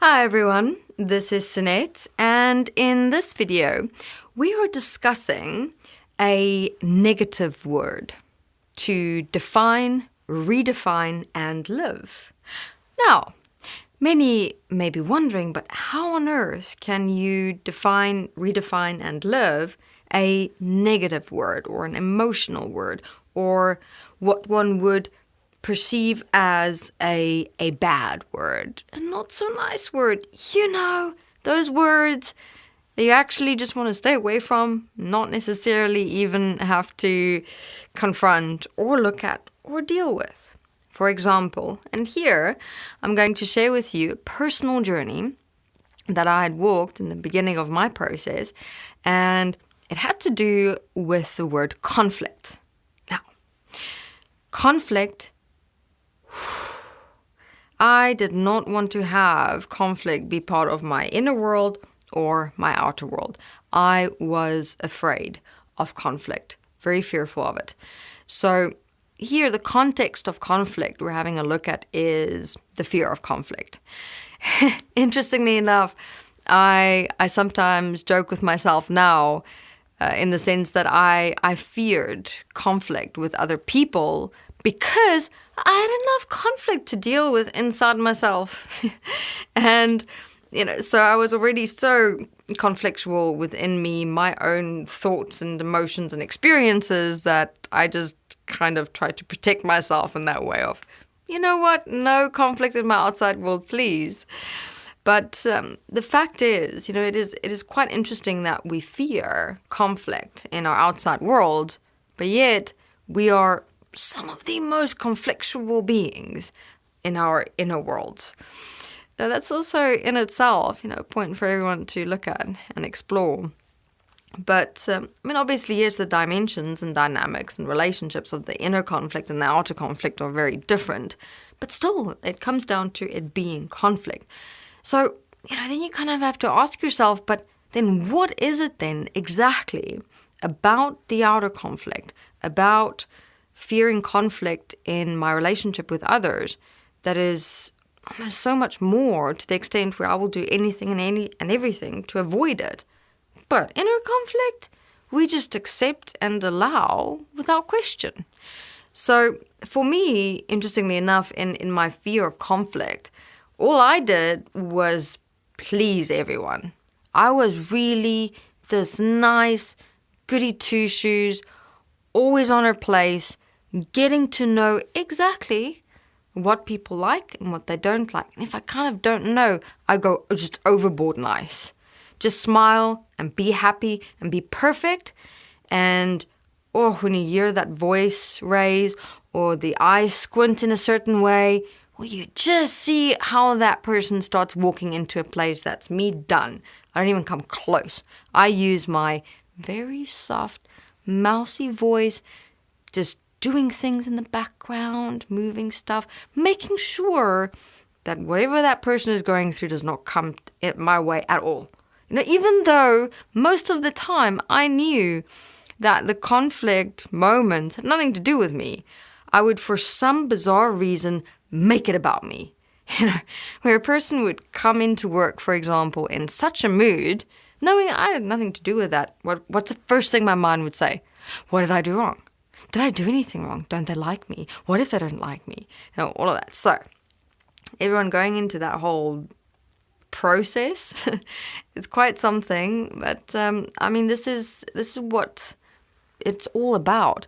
Hi everyone, this is Sunette, and in this video we are discussing a negative word to define, redefine, and live. Now, many may be wondering, but how on earth can you define, redefine, and live a negative word or an emotional word or what one would perceive as a bad word, a not so nice word? You know, those words that you actually just want to stay away from, not necessarily even have to confront or look at or deal with. For example, and here I'm going to share with you a personal journey that I had walked in the beginning of my process, and it had to do with the word conflict. Now, conflict, I did not want to have conflict be part of my inner world or my outer world. I was afraid of conflict, very fearful of it. So here, the context of conflict we're having a look at is the fear of conflict. Interestingly enough, I sometimes joke with myself now in the sense that I feared conflict with other people because I had enough conflict to deal with inside myself. And, so I was already so conflictual within me, my own thoughts and emotions and experiences, that I just kind of tried to protect myself in that way of, you know what, no conflict in my outside world, please. But the fact is, it is quite interesting that we fear conflict in our outside world, but yet we are some of the most conflictual beings in our inner worlds. So that's also in itself, a point for everyone to look at and explore. But, obviously, yes, the dimensions and dynamics and relationships of the inner conflict and the outer conflict are very different. But still, it comes down to it being conflict. So, then you kind of have to ask yourself, but then what is it then exactly about the outer conflict, about fearing conflict in my relationship with others, that is almost so much more, to the extent where I will do anything and everything to avoid it? But inner conflict, we just accept and allow without question. So for me, interestingly enough, in my fear of conflict, all I did was please everyone. I was really this nice, goody two-shoes, always on her place, getting to know exactly what people like and what they don't like. And if I kind of don't know, I go just overboard nice. Just smile and be happy and be perfect. And when you hear that voice raise or the eyes squint in a certain way, well, you just see how that person starts walking into a place that's me done. I don't even come close. I use my very soft, mousy voice, just doing things in the background, moving stuff, making sure that whatever that person is going through does not come my way at all. Even though most of the time I knew that the conflict moments had nothing to do with me, I would, for some bizarre reason, make it about me. Where a person would come into work, for example, in such a mood, knowing I had nothing to do with that. What's the first thing my mind would say? What did I do wrong? Did I do anything wrong? Don't they like me? What if they don't like me? All of that. So, everyone going into that whole process, it's quite something. But this is what it's all about.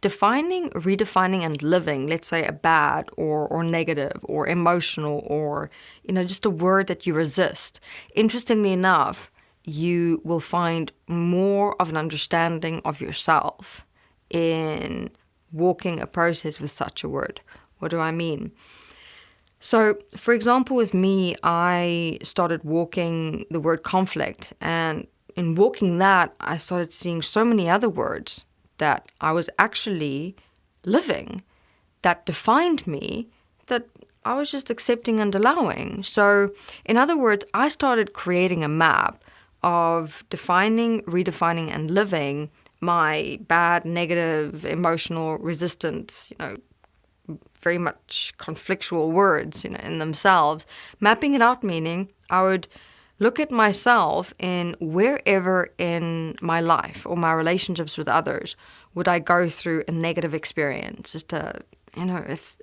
Defining, redefining, and living, let's say a bad or negative or emotional or, just a word that you resist. Interestingly enough, you will find more of an understanding of yourself in walking a process with such a word. What do I mean? So, for example, with me, I started walking the word conflict, and in walking that, I started seeing so many other words that I was actually living that defined me, that I was just accepting and allowing. So, in other words, I started creating a map of defining, redefining, and living my bad, negative, emotional, resistant, very much conflictual words, in themselves. Mapping it out meaning I would look at myself in wherever in my life or my relationships with others would I go through a negative experience, just a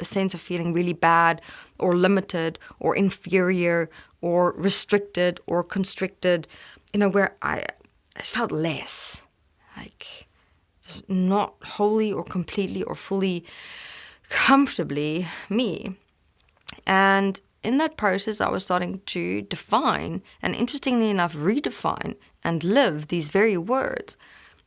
sense of feeling really bad or limited or inferior or restricted or constricted, where I just felt less, like just not wholly or completely or fully comfortably me. And in that process, I was starting to define and, interestingly enough, redefine and live these very words,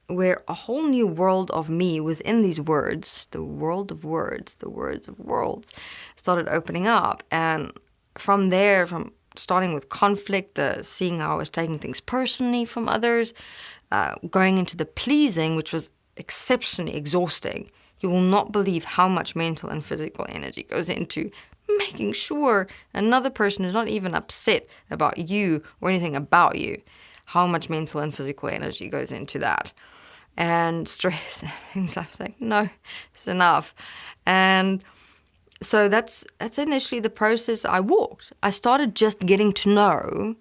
where a whole new world of me within these words, the world of words, the words of worlds, started opening up. And from there, from starting with conflict, seeing how I was taking things personally from others, going into the pleasing, which was exceptionally exhausting. You will not believe how much mental and physical energy goes into making sure another person is not even upset about you or anything about you. How much mental and physical energy goes into that. And stress and things like that. No, it's enough. And so that's initially the process I walked. I started just getting to know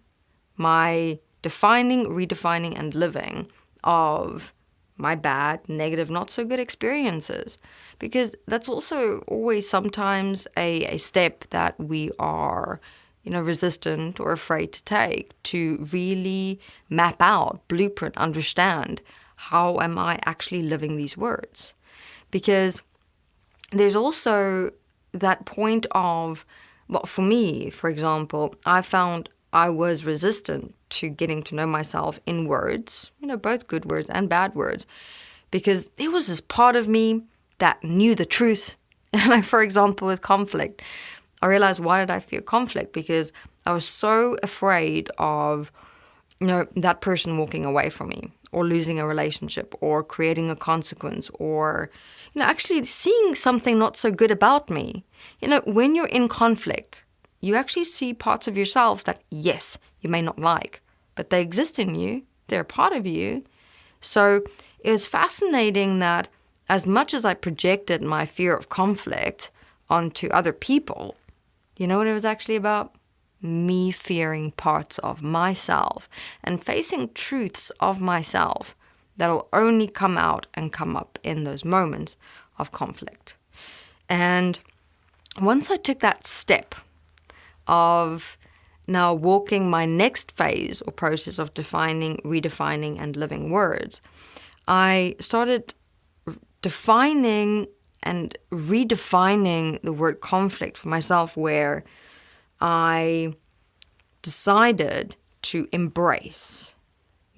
my defining, redefining, and living of my bad, negative, not so good experiences. Because that's also always sometimes a step that we are, resistant or afraid to take, to really map out, blueprint, understand how am I actually living these words. Because there's also that point of, well, for me, for example, I found I was resistant to getting to know myself in words, both good words and bad words, because there was this part of me that knew the truth. Like, for example, with conflict, I realized, why did I fear conflict? Because I was so afraid of, that person walking away from me, or losing a relationship, or creating a consequence, or, actually seeing something not so good about me. When you're in conflict, you actually see parts of yourself that, yes, you may not like, but they exist in you. They're a part of you. So it was fascinating that as much as I projected my fear of conflict onto other people, you know what it was actually about? Me fearing parts of myself and facing truths of myself that'll only come out and come up in those moments of conflict. And once I took that step of now walking my next phase or process of defining, redefining, and living words, I started defining and redefining the word conflict for myself, where I decided to embrace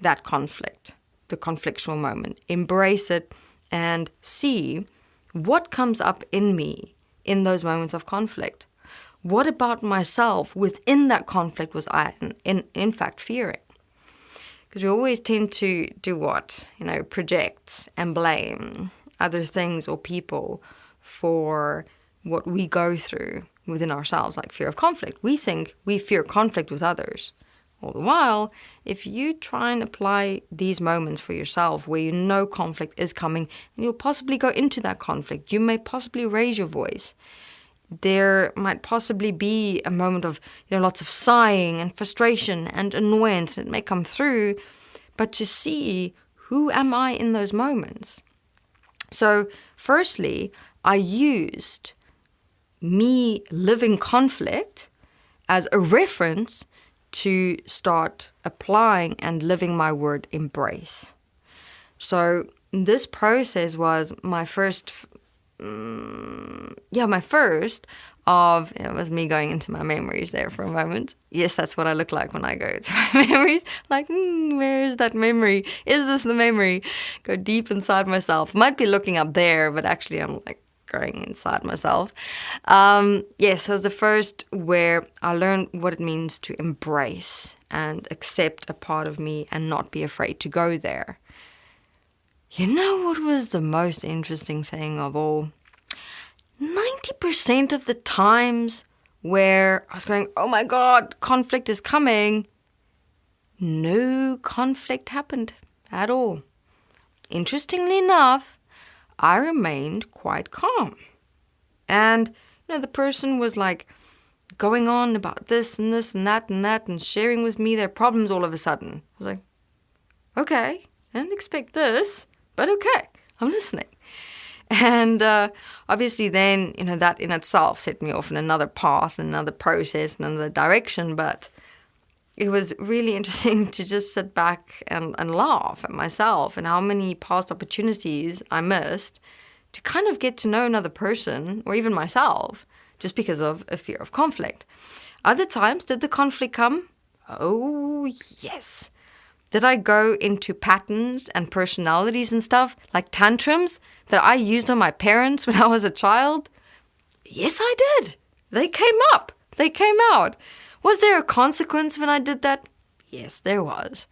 that conflict, the conflictual moment, embrace it and see what comes up in me in those moments of conflict. What about myself within that conflict was I, in fact, fearing? Because we always tend to do what? Project and blame other things or people for what we go through within ourselves, like fear of conflict. We think we fear conflict with others. All the while, if you try and apply these moments for yourself where you know conflict is coming and you'll possibly go into that conflict, you may possibly raise your voice. There might possibly be a moment of lots of sighing and frustration and annoyance. It may come through, but to see, who am I in those moments? So firstly, I used me living conflict as a reference to start applying and living my word embrace. So this process was my first of, it was me going into my memories there for a moment. Yes, that's what I look like when I go to my memories. Like, where is that memory? Is this the memory? Go deep inside myself. Might be looking up there, but actually I'm like going inside myself. Yes, it was the first where I learned what it means to embrace and accept a part of me and not be afraid to go there. You know what was the most interesting thing of all? 90% of the times where I was going, oh my God, conflict is coming, no conflict happened at all. Interestingly enough, I remained quite calm. And, the person was like going on about this and this and that and sharing with me their problems all of a sudden. I was like, okay, I didn't expect this, but okay, I'm listening. And obviously then, that in itself set me off in another path, another process, another direction. But it was really interesting to just sit back and laugh at myself and how many past opportunities I missed to kind of get to know another person or even myself just because of a fear of conflict. Other times, did the conflict come? Oh, yes. Did I go into patterns and personalities and stuff, like tantrums that I used on my parents when I was a child? Yes, I did. They came up. They came out. Was there a consequence when I did that? Yes, there was.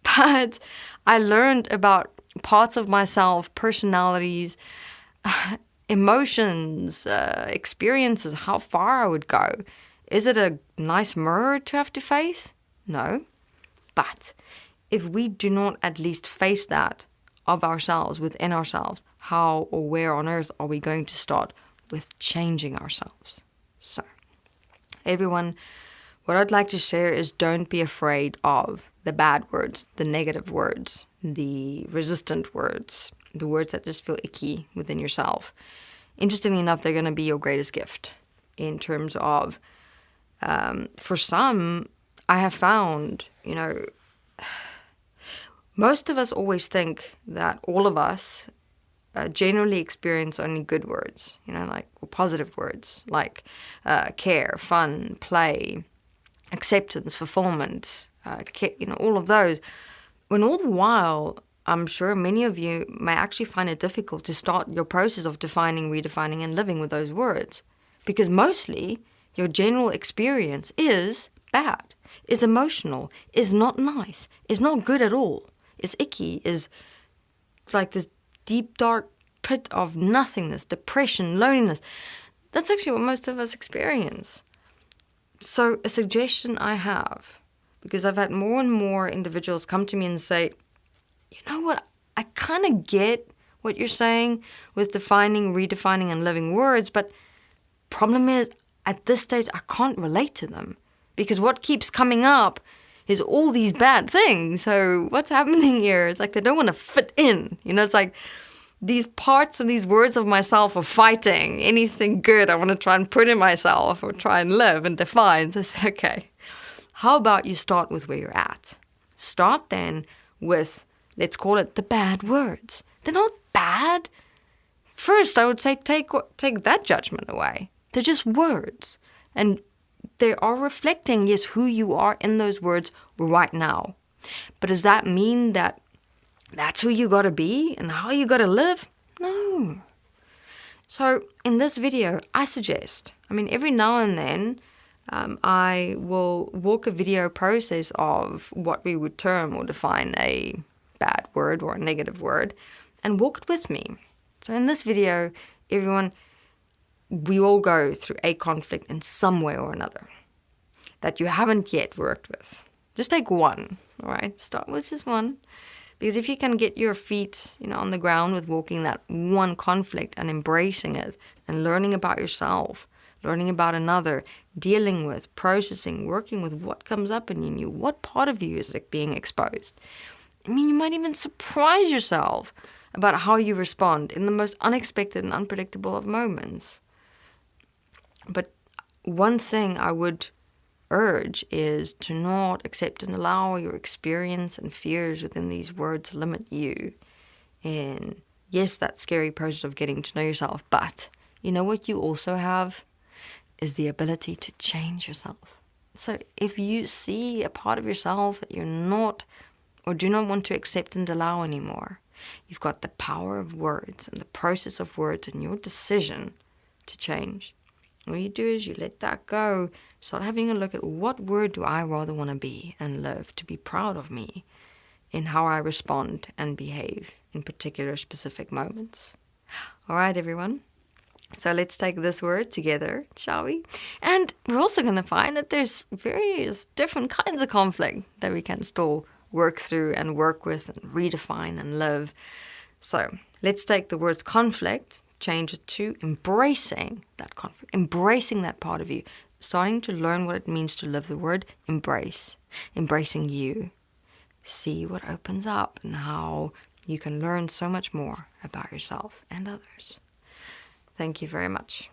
But I learned about parts of myself, personalities, emotions, experiences, how far I would go. Is it a nice mirror to have to face? No. But if we do not at least face that of ourselves, within ourselves, how or where on earth are we going to start with changing ourselves? So, everyone, what I'd like to share is don't be afraid of the bad words, the negative words, the resistant words, the words that just feel icky within yourself. Interestingly enough, they're going to be your greatest gift in terms of, for some, I have found, most of us always think that all of us generally experience only good words, like positive words, like care, fun, play, acceptance, fulfillment, all of those. When all the while, I'm sure many of you may actually find it difficult to start your process of defining, redefining, and living with those words. Because mostly, your general experience is bad, is emotional, is not nice, is not good at all, is icky, is like this deep, dark pit of nothingness, depression, loneliness. That's actually what most of us experience. So a suggestion I have, because I've had more and more individuals come to me and say, you know what, I kind of get what you're saying with defining, redefining, and living words, but problem is, at this stage, I can't relate to them. Because what keeps coming up is all these bad things. So what's happening here? It's like they don't want to fit in. It's like these parts of these words of myself are fighting anything good I want to try and put in myself or try and live and define. So I said, okay, how about you start with where you're at? Start then with, let's call it the bad words. They're not bad. First, I would say take that judgment away. They're just words. And they are reflecting, yes, who you are in those words right now. But does that mean that that's who you got to be and how you got to live? No. So in this video, I suggest, every now and then, I will walk a video process of what we would term or define a bad word or a negative word and walk it with me. So in this video, everyone, we all go through a conflict in some way or another that you haven't yet worked with. Just take one, all right? Start with just one. Because if you can get your feet, on the ground with walking that one conflict and embracing it and learning about yourself, learning about another, dealing with, processing, working with what comes up in you, what part of you is being exposed. You might even surprise yourself about how you respond in the most unexpected and unpredictable of moments. But one thing I would urge is to not accept and allow your experience and fears within these words limit you in, yes, that scary process of getting to know yourself. But you know what you also have is the ability to change yourself. So if you see a part of yourself that you're not or do not want to accept and allow anymore, you've got the power of words and the process of words and your decision to change. All you do is you let that go, start having a look at what word do I rather want to be and live, to be proud of me in how I respond and behave in particular specific moments. All right, everyone. So let's take this word together, shall we? And we're also going to find that there's various different kinds of conflict that we can still work through and work with and redefine and live. So let's take the words conflict change it to embracing that conflict, embracing that part of you, starting to learn what it means to live the word embrace, embracing you. See what opens up and how you can learn so much more about yourself and others. Thank you very much.